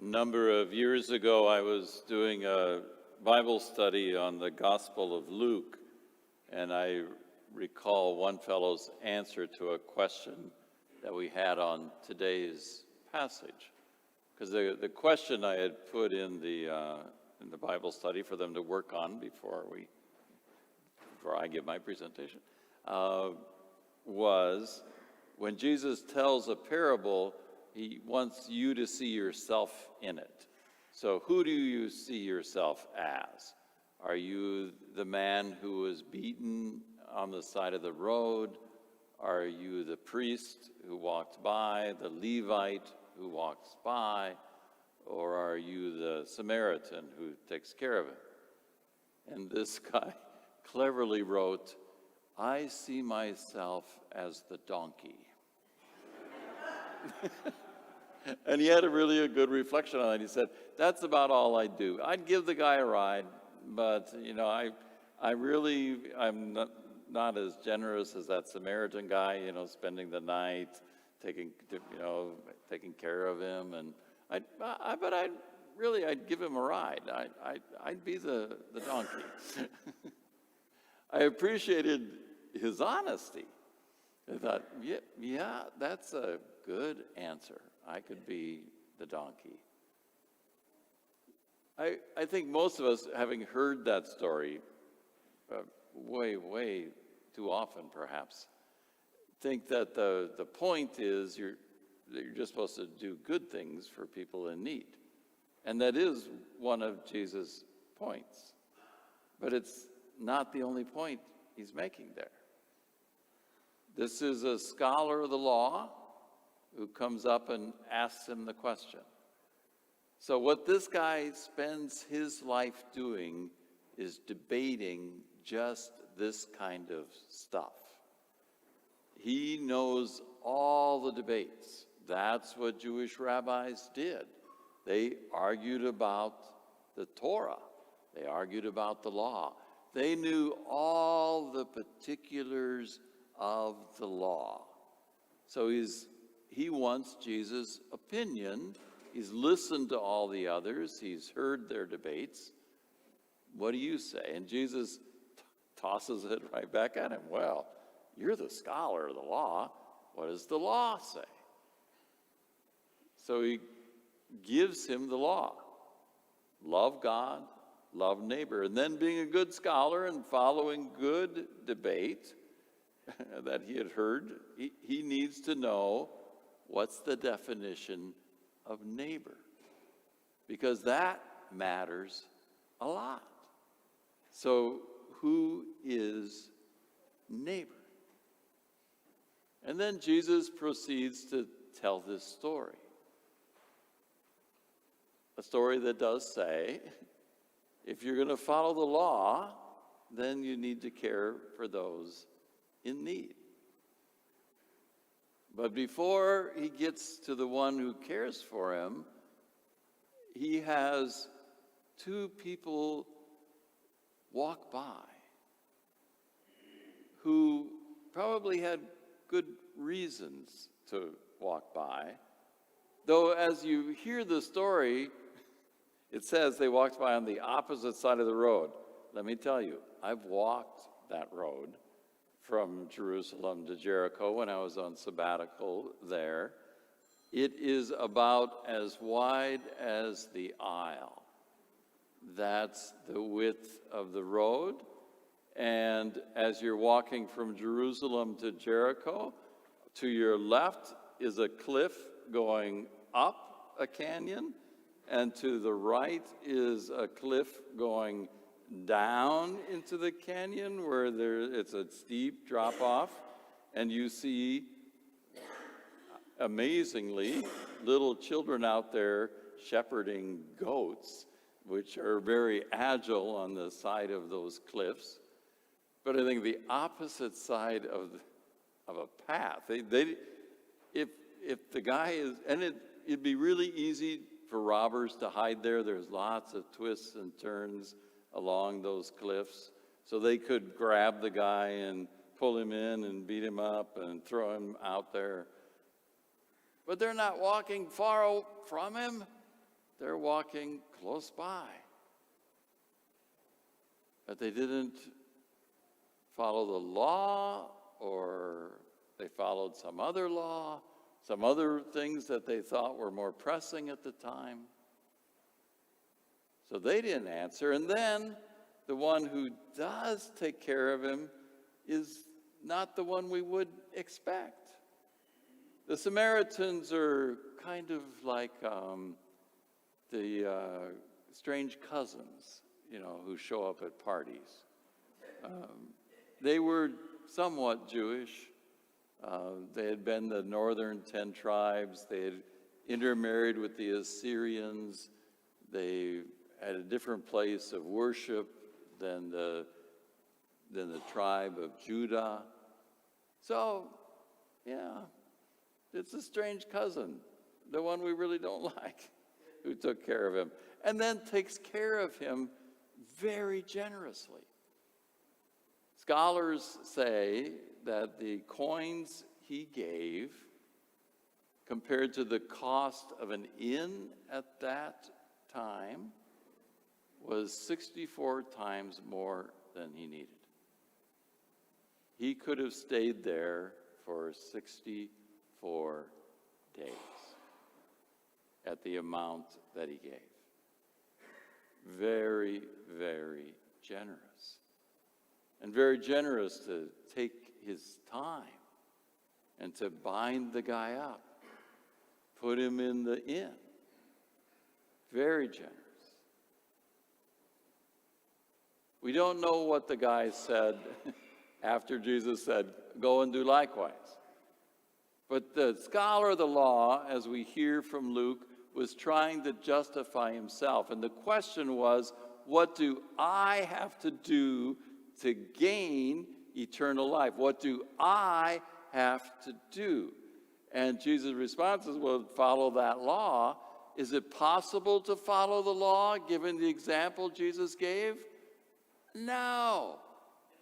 A number of years ago, I was doing a Bible study on the Gospel of Luke, and I recall one fellow's answer to a question that we had on today's passage. Because the question I had put in the Bible study for them to work on before I give my presentation was, when Jesus tells a parable, he wants you to see yourself in it. So who do you see yourself as? Are you the man who was beaten on the side of the road? Are you the priest who walked by, the Levite who walks by? Or are you the Samaritan who takes care of it? And this guy cleverly wrote, I see myself as the donkey. And he had a good reflection on it. He said, that's about all I do. I'd give the guy a ride, but I'm not as generous as that Samaritan guy, spending the night, taking care of him. And I'd give him a ride. I'd be the donkey. I appreciated his honesty. I thought, yeah, that's a good answer. I could be the donkey. I think most of us, having heard that story way, way too often perhaps, think that the point is that you're just supposed to do good things for people in need. And that is one of Jesus' points. But it's not the only point he's making there. This is a scholar of the law who comes up and asks him the question. So what this guy spends his life doing is debating just this kind of stuff. He knows all the debates. That's what Jewish rabbis did. They argued about the Torah. They argued about the law. They knew all the particulars of the law. So he wants Jesus' opinion. He's listened to all the others. He's heard their debates. What do you say? And Jesus tosses it right back at him. Well, you're the scholar of the law. What does the law say? So he gives him the law. Love God, love neighbor. And then, being a good scholar and following good debate that he had heard, he needs to know what's the definition of neighbor, because that matters a lot. So who is neighbor? And then Jesus proceeds to tell this story. A story that does say, if you're going to follow the law, then you need to care for those in need. But before he gets to the one who cares for him, he has two people walk by who probably had good reasons to walk by. Though as you hear the story, it says they walked by on the opposite side of the road. Let me tell you, I've walked that road from Jerusalem to Jericho when I was on sabbatical there. It is about as wide as the aisle. That's the width of the road. And as you're walking from Jerusalem to Jericho, to your left is a cliff going up a canyon, and to the right is a cliff going down into the canyon where it's a steep drop off, and you see, amazingly, little children out there shepherding goats, which are very agile on the side of those cliffs. But I think the opposite side of a path, if the guy is, and it'd be really easy for robbers to hide there. There's lots of twists and turns along those cliffs. So they could grab the guy and pull him in and beat him up and throw him out there. But they're not walking far from him. They're walking close by. But they didn't follow the law, or they followed some other law, some other things that they thought were more pressing at the time. So they didn't answer. And then the one who does take care of him is not the one we would expect. The Samaritans are kind of like the strange cousins, who show up at parties. They were somewhat Jewish. They had been the northern 10 tribes. They had intermarried with the Assyrians. They had a different place of worship than the tribe of Judah. So, yeah, it's a strange cousin, the one we really don't like, who took care of him, and then takes care of him very generously. Scholars say that the coins he gave, compared to the cost of an inn at that time, was 64 times more than he needed. He could have stayed there for 64 days at the amount that he gave. Very, very generous. And very generous to take his time and to bind the guy up, put him in the inn. Very generous. We don't know what the guy said after Jesus said, "Go and do likewise." But the scholar of the law, as we hear from Luke, was trying to justify himself. And the question was, what do I have to do to gain eternal life? What do I have to do? And Jesus' response is, well, follow that law. Is it possible to follow the law given the example Jesus gave? No.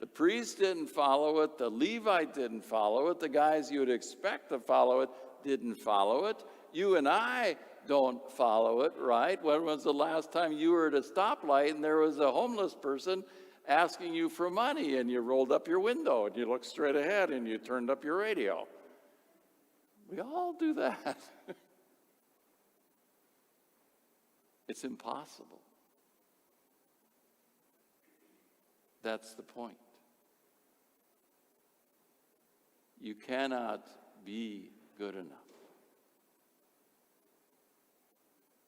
The priest didn't follow it. The Levite didn't follow it. The guys you would expect to follow it didn't follow it. You and I don't follow it, right? When was the last time you were at a stoplight and there was a homeless person asking you for money and you rolled up your window and you looked straight ahead and you turned up your radio? We all do that. It's impossible. That's the point. You cannot be good enough.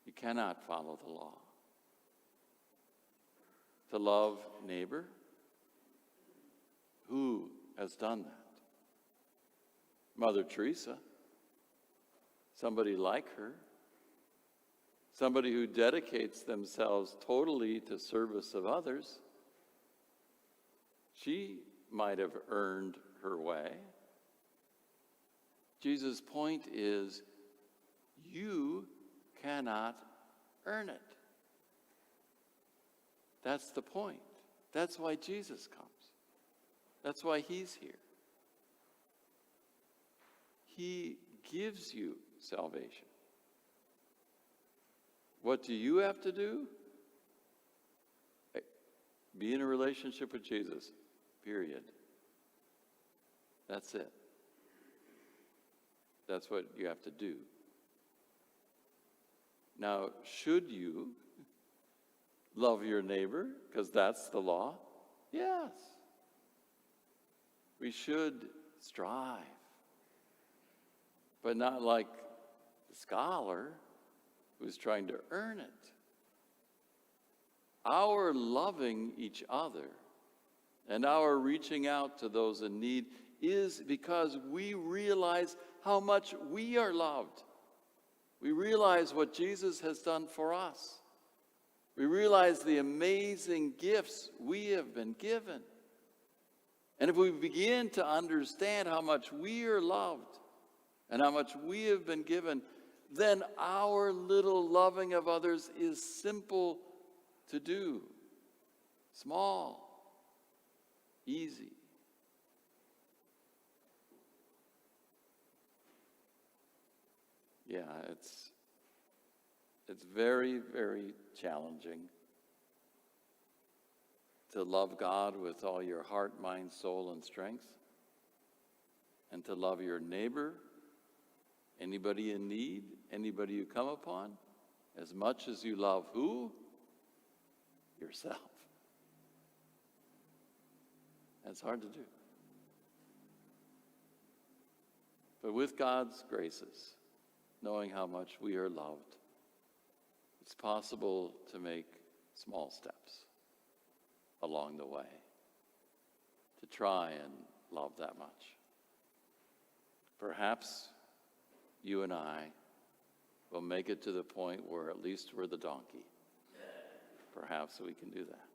You cannot follow the law. To love neighbor? Who has done that? Mother Teresa. Somebody like her. Somebody who dedicates themselves totally to service of others. She might have earned her way. Jesus' point is, you cannot earn it. That's the point. That's why Jesus comes. That's why he's here. He gives you salvation. What do you have to do? Be in a relationship with Jesus, period. That's it. That's what you have to do. Now, should you love your neighbor, because that's the law? Yes. We should strive, but not like the scholar who's trying to earn it. Our loving each other and our reaching out to those in need is because we realize how much we are loved. We realize what Jesus has done for us. We realize the amazing gifts we have been given. And if we begin to understand how much we are loved and how much we have been given, then our little loving of others is simple to do. Small. Easy. Yeah, It's very, very challenging to love God with all your heart, mind, soul, and strength, and to love your neighbor, anybody in need, anybody you come upon, as much as you love who? Yourself. That's hard to do. But with God's graces, knowing how much we are loved, it's possible to make small steps along the way to try and love that much. Perhaps you and I will make it to the point where at least we're the donkey. Perhaps we can do that.